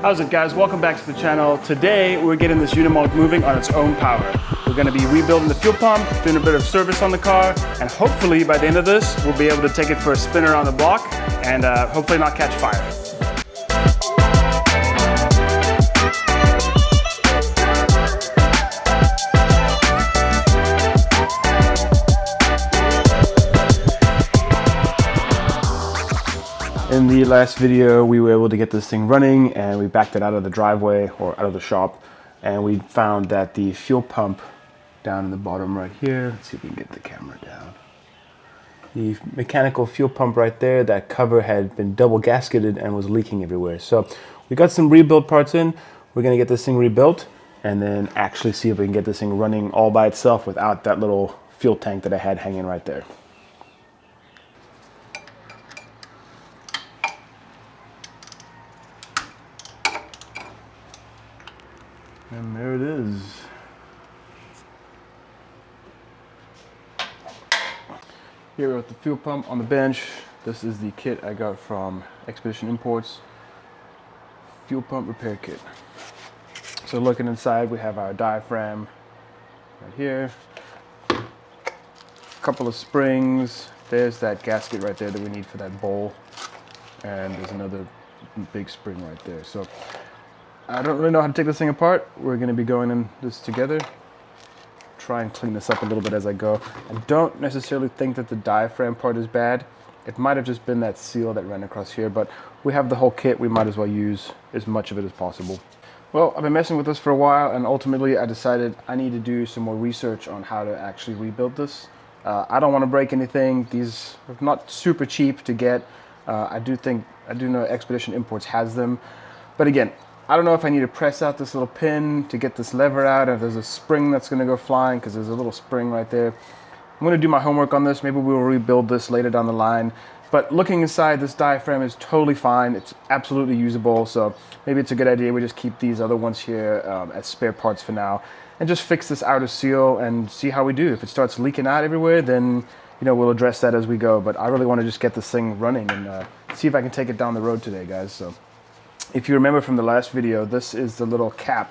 How's it, guys? Welcome back to the channel. Today we're getting this Unimog moving on its own power. We're going to be rebuilding the fuel pump, doing a bit of service on the car, and hopefully by the end of this we'll be able to take it for a spin around the block and hopefully not catch fire. In the last video, we were able to get this thing running and we backed it out of the driveway or out of the shop, and we found that the fuel pump down in the bottom right here, let's see if we can get the camera down. The mechanical fuel pump right there, that cover had been double gasketed and was leaking everywhere. So we got some rebuild parts in. We're gonna get this thing rebuilt and then actually see if we can get this thing running all by itself without that little fuel tank that I had hanging right there. And there it is. Here with the fuel pump on the bench. This is the kit I got from Expedition Imports. Fuel pump repair kit. So looking inside, we have our diaphragm right here. A couple of springs. There's that gasket right there that we need for that bowl. And there's another big spring right there. So I don't really know how to take this thing apart. We're going to be going in this together. Try and clean this up a little bit as I go. I don't necessarily think that the diaphragm part is bad. It might have just been that seal that ran across here, but we have the whole kit. We might as well use as much of it as possible. Well, I've been messing with this for a while, and ultimately I decided I need to do some more research on how to actually rebuild this. I don't want to break anything. These are not super cheap to get. I do know Expedition Imports has them, but again, I don't know if I need to press out this little pin to get this lever out, or if there's a spring that's going to go flying, because there's a little spring right there. I'm going to do my homework on this. Maybe we'll rebuild this later down the line. But looking inside, this diaphragm is totally fine. It's absolutely usable. So maybe it's a good idea we just keep these other ones here as spare parts for now, and just fix this outer seal and see how we do. If it starts leaking out everywhere, then we'll address that as we go. But I really want to just get this thing running and see if I can take it down the road today, guys. So if you remember from the last video, this is the little cap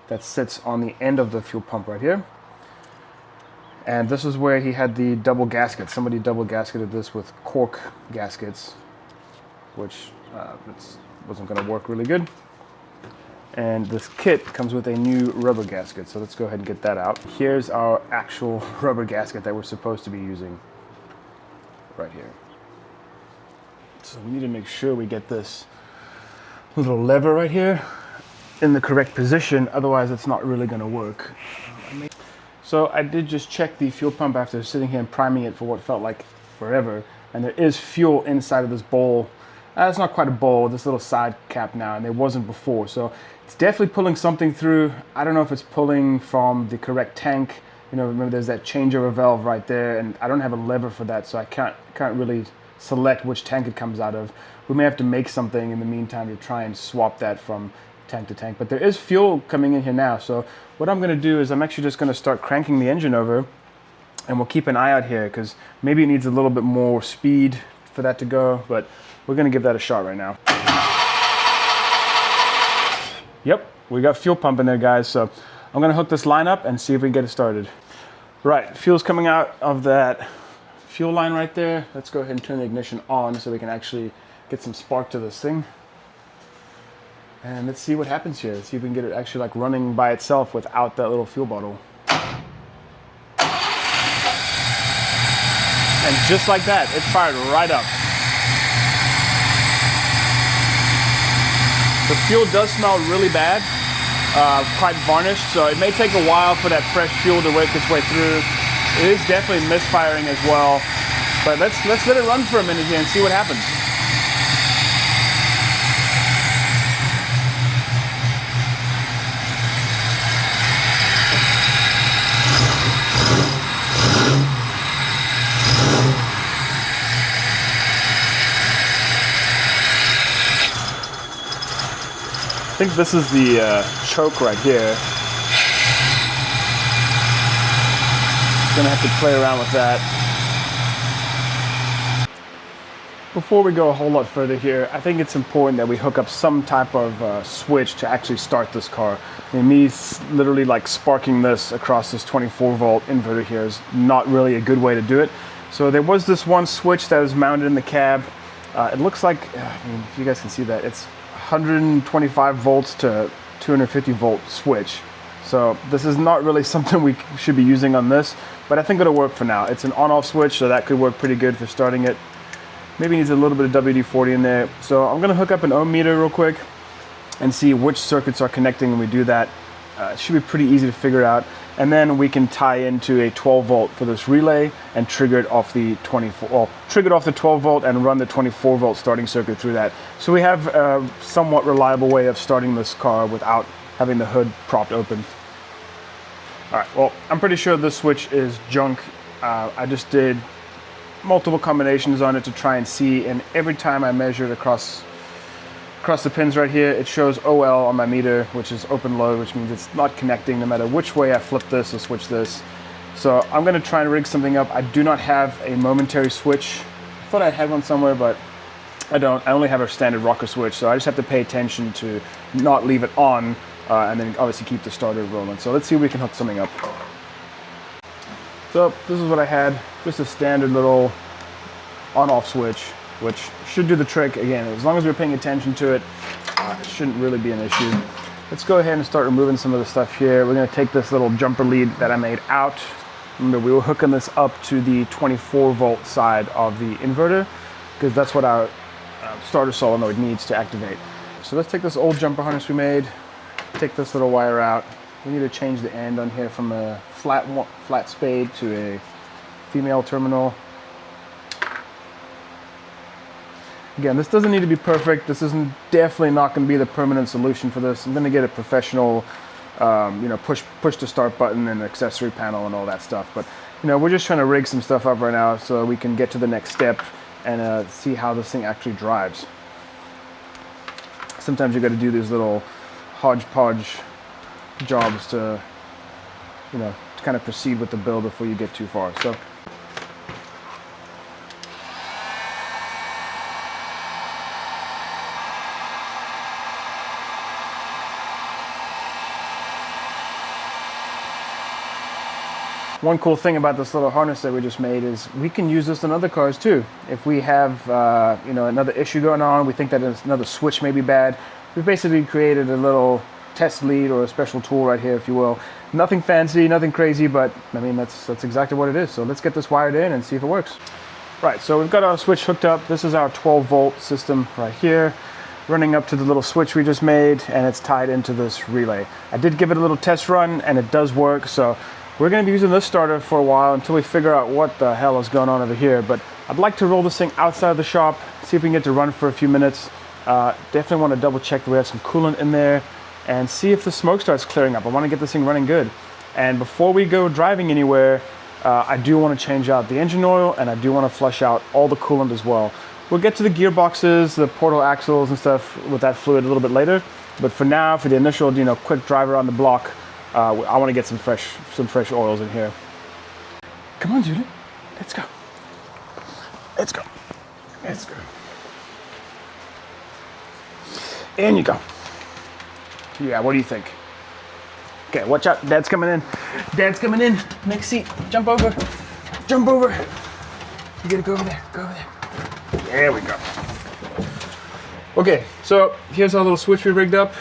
that sits on the end of the fuel pump right here. And this is where he had the double gasket. Somebody double gasketed this with cork gaskets, which wasn't going to work really good. And this kit comes with a new rubber gasket, so let's go ahead and get that out. Here's our actual rubber gasket that we're supposed to be using right here. So we need to make sure we get this little lever right here in the correct position, otherwise it's not really going to work. So I did just check the fuel pump after sitting here and priming it for what felt like forever, and there is fuel inside of this bowl. It's not quite a bowl, this little side cap now, and there wasn't before, so it's definitely pulling something through. I don't know if it's pulling from the correct tank. Remember there's that changeover valve right there, and I don't have a lever for that, so I can't really select which tank it comes out of. We may have to make something in the meantime to try and swap that from tank to tank, but there is fuel coming in here now. So what I'm going to do is I'm actually just going to start cranking the engine over, and we'll keep an eye out here because maybe it needs a little bit more speed for that to go, but we're going to give that a shot right now. Yep, we got fuel pump in there, guys, so I'm going to hook this line up and see if we can get it started. Right, fuel's coming out of that fuel line right there. Let's go ahead and turn the ignition on so we can actually get some spark to this thing. And let's see what happens here. Let's see if we can get it actually like running by itself without that little fuel bottle. And just like that, it fired right up. The fuel does smell really bad, quite varnished, so it may take a while for that fresh fuel to work its way through. It is definitely misfiring as well, but let's let it run for a minute here and see what happens. I think this is the choke right here. Gonna have to play around with that. Before we go a whole lot further here, I think it's important that we hook up some type of switch to actually start this car. I mean, me literally like sparking this across this 24 volt inverter here is not really a good way to do it. So there was this one switch that was mounted in the cab. It looks like, I mean, if you guys can see that, it's 125 volts to 250 volt switch. So this is not really something we should be using on this, but I think it'll work for now. It's an on-off switch, so that could work pretty good for starting it. Maybe needs a little bit of WD-40 in there. So I'm gonna hook up an ohm meter real quick and see which circuits are connecting when we do that. It should be pretty easy to figure out. And then we can tie into a 12 volt for this relay and trigger it off the 12 volt and run the 24 volt starting circuit through that. So we have a somewhat reliable way of starting this car without having the hood propped open. All right, well, I'm pretty sure this switch is junk. I just did multiple combinations on it to try and see, and every time I measured across the pins right here, it shows OL on my meter, which is open load, which means it's not connecting no matter which way I flip this or switch this. So I'm gonna try and rig something up. I do not have a momentary switch. I thought I had one somewhere, but I don't. I only have a standard rocker switch, so I just have to pay attention to not leave it on, and then obviously keep the starter rolling. So let's see if we can hook something up. So this is what I had, just a standard little on-off switch, which should do the trick. Again, as long as we're paying attention to it, it shouldn't really be an issue. Let's go ahead and start removing some of the stuff here. We're gonna take this little jumper lead that I made out. Remember, we were hooking this up to the 24 volt side of the inverter, because that's what our starter solenoid needs to activate. So let's take this old jumper harness we made, take this little wire out. We need to change the end on here from a flat spade to a female terminal. Again, this doesn't need to be perfect. This isn't definitely not going to be the permanent solution for this. I'm going to get a professional, push to start button and accessory panel and all that stuff. But we're just trying to rig some stuff up right now so we can get to the next step and see how this thing actually drives. Sometimes you got to do these little hodgepodge jobs to kind of proceed with the build before you get too far. So one cool thing about this little harness that we just made is we can use this in other cars too. If we have another issue going on, we think that another switch may be bad, we've basically created a little test lead or a special tool right here, if you will. Nothing fancy, nothing crazy, but I mean that's exactly what it is. So let's get this wired in and see if it works. Right, so we've got our switch hooked up. This is our 12 volt system right here, running up to the little switch we just made, and it's tied into this relay. I did give it a little test run and it does work, so we're going to be using this starter for a while until we figure out what the hell is going on over here. But I'd like to roll this thing outside of the shop, see if we can get to run for a few minutes. Definitely want to double check that we have some coolant in there and see if the smoke starts clearing up. I want to get this thing running good. And before we go driving anywhere, I do want to change out the engine oil, and I do want to flush out all the coolant as well. We'll get to the gearboxes, the portal axles and stuff with that fluid a little bit later. But for now, for the initial quick drive around the block, I want to get some fresh oils in here. Come on, Julie. Let's go. Let's go. Let's go. In you go. Yeah, what do you think? Okay, watch out. Dad's coming in. Dad's coming in. Next seat. Jump over. Jump over. You gotta go over there. Go over there. There we go. Okay, so here's our little switch we rigged up.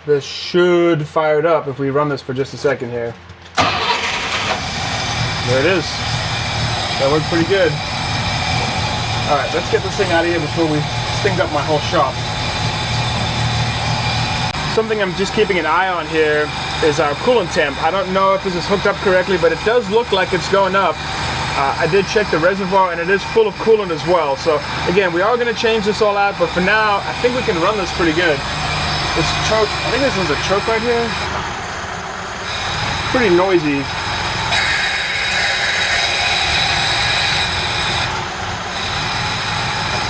This should fire it up if we run this for just a second here. There it is. That worked pretty good. All right, let's get this thing out of here before we stink up my whole shop. Something I'm just keeping an eye on here is our coolant temp. I don't know if this is hooked up correctly, but it does look like it's going up. I did check the reservoir and it is full of coolant as well. So again, we are going to change this all out, but for now, I think we can run this pretty good. This choke, I think this is a choke right here. Pretty noisy.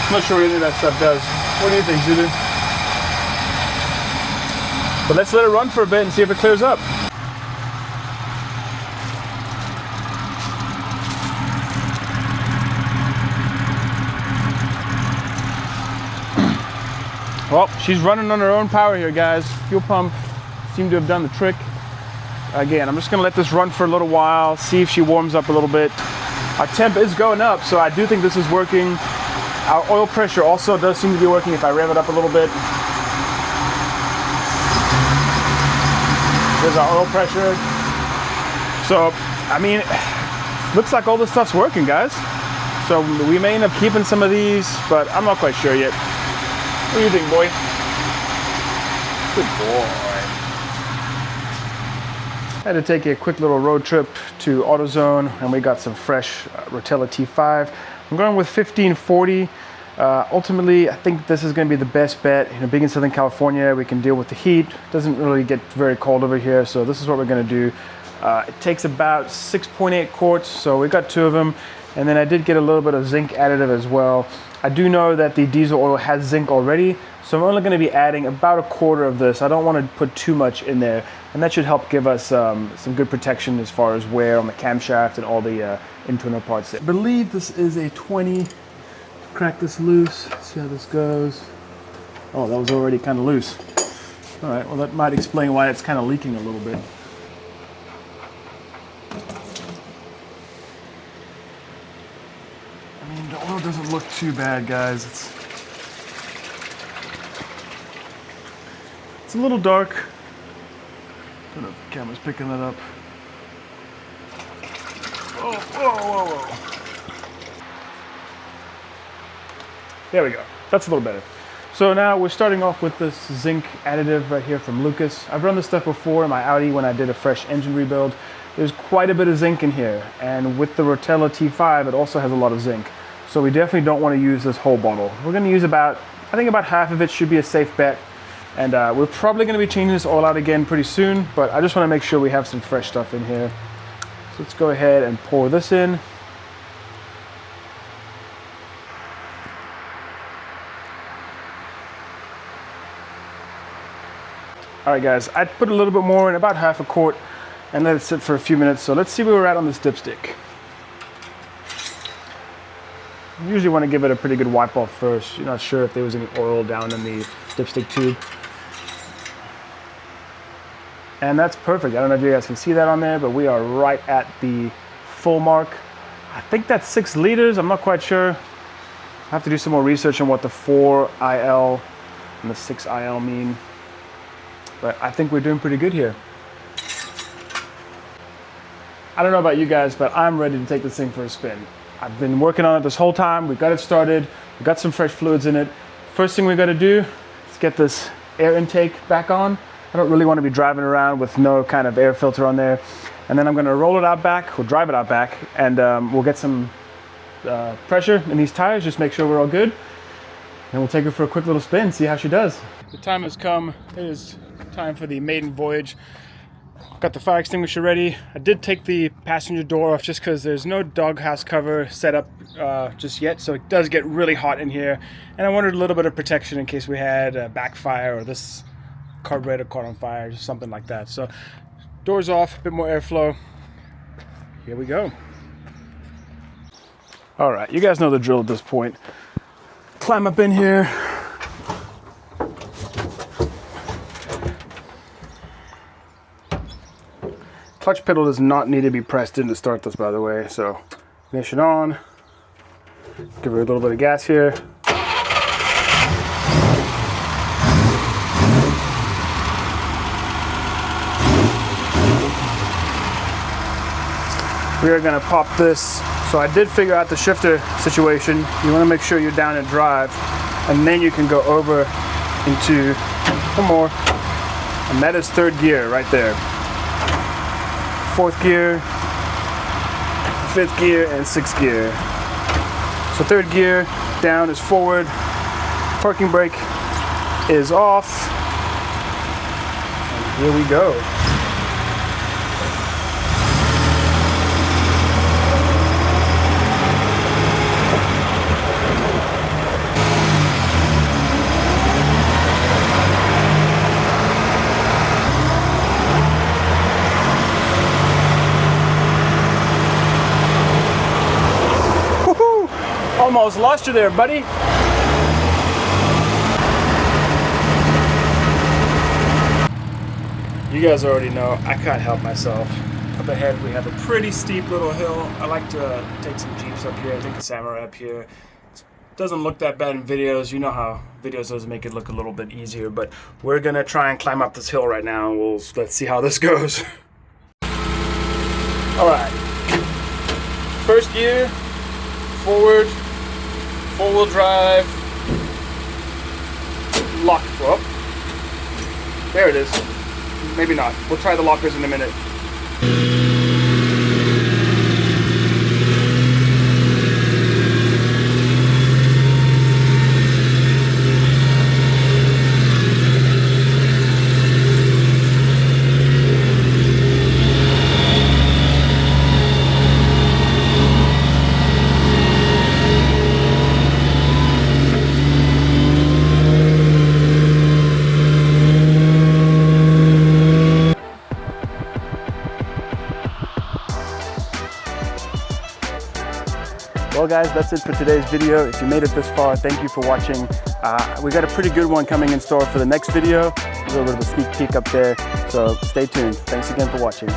I'm not sure what any of that stuff does. What do you think, Zulu? But let's let it run for a bit and see if it clears up. Well, she's running on her own power here, guys. Fuel pump seemed to have done the trick. Again, I'm just gonna let this run for a little while, see if she warms up a little bit. Our temp is going up, so I do think this is working. Our oil pressure also does seem to be working if I rev it up a little bit. There's our oil pressure. So, I mean, looks like all this stuff's working, guys. So we may end up keeping some of these, but I'm not quite sure yet. What do you think, boy? Good boy. I had to take a quick little road trip to AutoZone, and we got some fresh Rotella T5. I'm going with 1540. Ultimately, I think this is going to be the best bet. You know, being in Southern California, we can deal with the heat. Doesn't really get very cold over here, so this is what we're going to do. It takes about 6.8 quarts, so we got 2 of them. And then I did get a little bit of zinc additive as well. I do know that the diesel oil has zinc already, so I'm only going to be adding about 1/4 of this. I don't want to put too much in there, and that should help give us some good protection as far as wear on the camshaft and all the internal parts. I believe this is a 20. Crack this loose, see how this goes. Oh, that was already kind of loose. All right, well that might explain why it's kind of leaking a little bit. I mean, the oil doesn't look too bad, guys. It's a little dark. I don't know if the camera's picking that up. Oh, whoa, whoa, whoa. There we go. That's a little better. So now we're starting off with this zinc additive right here from Lucas. I've run this stuff before in my Audi when I did a fresh engine rebuild. There's quite a bit of zinc in here, and with the Rotella T5 it also has a lot of zinc. So we definitely don't want to use this whole bottle. We're going to use I think about half of it should be a safe bet. And we're probably going to be changing this all out again pretty soon, but I just want to make sure we have some fresh stuff in here. So let's go ahead and pour this in. All right, guys, I put a little bit more in, about half a quart, and let it sit for a few minutes. So let's see where we're at on this dipstick. You usually want to give it a pretty good wipe off first. You're not sure if there was any oil down in the dipstick tube. And that's perfect. I don't know if you guys can see that on there, but we are right at the full mark. I think that's 6 liters. I'm not quite sure. I have to do some more research on what the 4IL and the 6IL mean. But I think we're doing pretty good here. I don't know about you guys, but I'm ready to take this thing for a spin. I've been working on it this whole time. We got it started. We got some fresh fluids in it. First thing we got to do is get this air intake back on. I don't really want to be driving around with no kind of air filter on there. And then I'm going to roll it out back, or drive it out back, and we'll get some pressure in these tires, just make sure we're all good. And we'll take her for a quick little spin, see how she does. The time has come. It is time for the maiden voyage. Got the fire extinguisher ready. I did take the passenger door off just because there's no doghouse cover set up just yet, so it does get really hot in here. And I wanted a little bit of protection in case we had a backfire or this carburetor caught on fire, just something like that. So doors off, a bit more airflow. Here we go. All right, you guys know the drill at this point. Climb up in here. Clutch pedal does not need to be pressed in to start this, by the way. So ignition on. Give her a little bit of gas here. We are going to pop this. So I did figure out the shifter situation. You want to make sure you're down in drive, and then you can go over into one more, and that is 3rd gear right there. 4th gear, 5th gear, and 6th gear. So 3rd gear down is forward, parking brake is off, and here we go. Almost lost you there, buddy. You guys already know I can't help myself. Up ahead we have a pretty steep little hill. I like to take some Jeeps up here, take the Samurai up here. It doesn't look that bad in videos. You know how videos does make it look a little bit easier, but we're gonna try and climb up this hill right now. Let's see how this goes. All right, first gear, forward, four-wheel drive, lock. Well, there it is. Maybe not. We'll try the lockers in a minute. Well guys, that's it for today's video. If you made it this far, thank you for watching. We got a pretty good one coming in store for the next video. A little bit of a sneak peek up there, so stay tuned. Thanks again for watching.